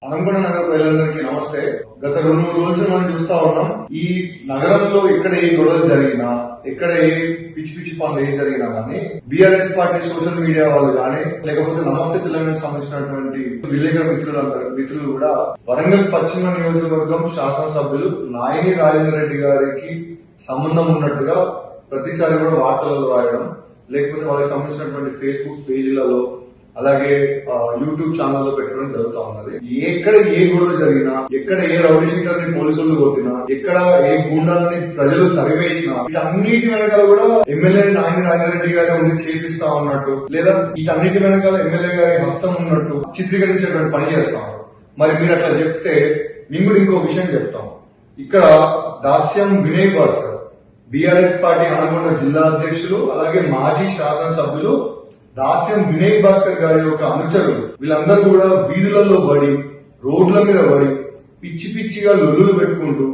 అనంకొండ నగర ప్రజలందరికీ నమస్తే. గత 2-3 రోజులు మనం చూస్తా ఉన్నాం. ఈ నగరంలో ఎక్కడ ఏ గొడవలు జరిగినా, ఎక్కడ ఏ పిచ్చి పిచ్చి పనులు ఏం జరిగినా గానీ బీఆర్ఎస్ పార్టీ సోషల్ మీడియా వాళ్ళు గానీ, లేకపోతే నమస్తే తెలంగాణకు సంబంధించినటువంటి విలేకరుల మిత్రులు కూడా వరంగల్ పశ్చిమ నియోజకవర్గం శాసనసభ్యులు నాయని రాజేందర్ రెడ్డి గారికి సంబంధం ఉన్నట్టుగా ప్రతిసారి కూడా వార్తలలో రాయడం, లేకపోతే వాళ్ళకి సంబంధించినటువంటి ఫేస్బుక్ పేజీలలో అలాగే యూట్యూబ్ ఛానల్లో పెట్టడం జరుగుతా ఉన్నది. ఎక్కడ ఏ గొడవ జరిగినా, ఎక్కడ ఏ రౌడీ షీటర్ ని పోలీసులు కొట్టినా, ఎక్కడ ఏ గూండాలని ప్రజలు తరివేసినా, వీటన్నిటి వెనకాల కూడా ఎమ్మెల్యే నాయని రాజేందర్ రెడ్డి గారి ఉండి చేపిస్తా ఉన్నట్టు, లేదా వీటన్నిటి వెనకాల ఎమ్మెల్యే గారి హస్తం ఉన్నట్టు చిత్రీకరించేటువంటి పని చేస్తా ఉన్నారు. మరి మీరు అట్లా చెప్తే మేము కూడా ఇంకో విషయం చెప్తాం. ఇక్కడ దాస్యం వినయ్ భాస్కర్ బీఆర్ఎస్ పార్టీ అనంకొండ జిల్లా అధ్యక్షులు, అలాగే మాజీ శాసనసభ్యులు దాస్యం వినయ్ భాస్కర్ గారి యొక్క అనుచరులు వీళ్ళందరూ కూడా వీధులలో పడి, రోడ్ల మీద పడి, పిచ్చి పిచ్చిగా లొల్లులు పెట్టుకుంటూ,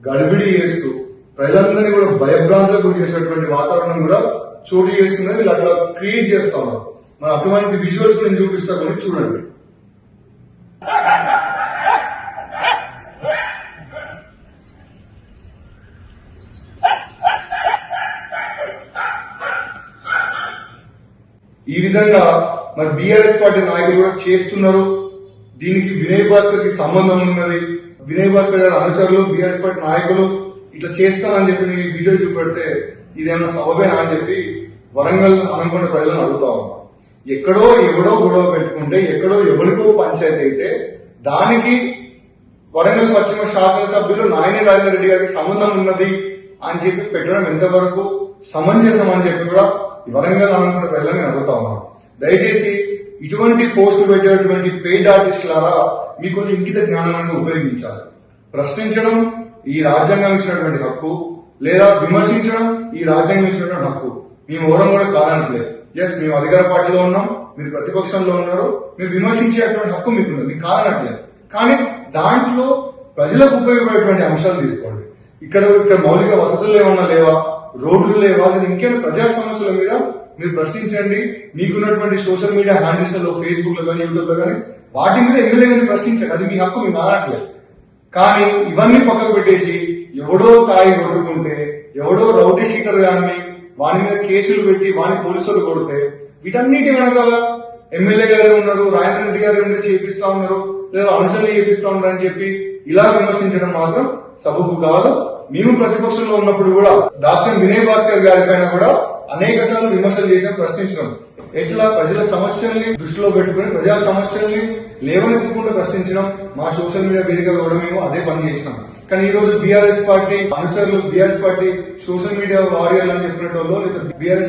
గడిబిడి చేస్తూ ప్రజలందరినీ కూడా భయభ్రాంతులకు గురి చేసేటువంటి వాతావరణం కూడా చోటు చేసుకున్నది. వీళ్ళు అట్లా క్రియేట్ చేస్తా ఉన్నారు. మన అటువంటి విజువల్స్ నేను చూపిస్తా కొన్ని చూడండి. ఈ విధంగా మరి బీఆర్ఎస్ పార్టీ నాయకులు కూడా చేస్తున్నారు. దీనికి వినయ్ భాస్కర్ కి సంబంధం ఉన్నది. వినయ్ భాస్కర్ గారి అనుచరులు, బీఆర్ఎస్ పార్టీ నాయకులు ఇట్లా చేస్తానని చెప్పి నేను వీడియో చూపెడితే ఇదేమన్నా సబబేనా అని చెప్పి వరంగల్ అనంకొండ ప్రజలను అడుగుతా ఉన్నాం. ఎక్కడో ఎవడో గొడవ పెట్టుకుంటే, ఎక్కడో ఎవరికో పంచాయతీ అయితే దానికి వరంగల్ పశ్చిమ శాసనసభ్యులు నాయని రాజేందర్ రెడ్డి గారికి సంబంధం ఉన్నది అని చెప్పి పెట్టడం ఎంతవరకు సమంజసం అని చెప్పి కూడా వరంగల్ అనంకొండ ప్రజలను అడుగుతా ఉన్నాను. దయచేసి ఇటువంటి పోస్టులు పెట్టేటువంటి పెయిడ్ ఆర్టిస్టులారా మీకు కొంచెం ఇంకిత జ్ఞానాన్ని ఉపయోగించాలి. ప్రశ్నించడం ఈ రాజ్యాంగం ఇచ్చినటువంటి హక్కు, లేదా విమర్శించడం ఈ రాజ్యాంగం ఇచ్చినటువంటి హక్కు. మేము ఎవరం కూడా కాదనట్లేదు. ఎస్, మేము అధికార పార్టీలో ఉన్నాం, మీరు ప్రతిపక్షంలో ఉన్నారు, మీరు విమర్శించేటువంటి హక్కు మీకున్నది, మీకు కాదనట్లేదు. కానీ దాంట్లో ప్రజలకు ఉపయోగపడేటువంటి అంశాలు తీసుకోండి. ఇక్కడ మౌలిక వసతులు ఏమన్నా లేవా, రోడ్లు లేవా, లేదా ఇంకేమైనా ప్రజా సమస్యల మీద మీరు ప్రశ్నించండి. మీకున్నటువంటి సోషల్ మీడియా హ్యాండిల్స్ లో, ఫేస్బుక్ లో కానీ, యూట్యూబ్ లో కానీ వాటి మీద ఎమ్మెల్యే గారిని ప్రశ్నించండి. అది మీ హక్కు, మీకు ఆడట్లేదు. కానీ ఇవన్నీ పక్కకు పెట్టేసి ఎవడో తాయి కొట్టుకుంటే, ఎవడో రౌడీ షీటర్ గారిని వాని మీద కేసులు పెట్టి వాని పోలీసులు కొడితే వీటన్నిటి వెనకాల ఎమ్మెల్యే గారే ఉన్నారు, రాజేంద్ర రెడ్డి గారు ఉండి చేపిస్తా ఉన్నారు, లేదా అంశాలు చేపిస్తా ఉన్నారు అని చెప్పి ఇలా విమర్శించడం మాత్రం సబబు కాదు. మేము ప్రతిపక్షంలో ఉన్నప్పుడు కూడా దాస్యం వినయ్ భాస్కర్ గారి పైన కూడా అనేక సార్లు విమర్శలు చేసాం, ప్రశ్నించడం. ఎట్లా ప్రజల సమస్యల్ని దృష్టిలో పెట్టుకుని ప్రజా సమస్యల్ని లేవనెత్తుకుంటూ ప్రశ్నించడం మా సోషల్ మీడియా వేదికగా కూడా మేము అదే పని చేసినాం. కానీ ఈ రోజు బీఆర్ఎస్ పార్టీ అనుచరులు, బీఆర్ఎస్ పార్టీ సోషల్ మీడియా వారియర్లు అని చెప్పినట్టు లేదా బీఆర్ఎస్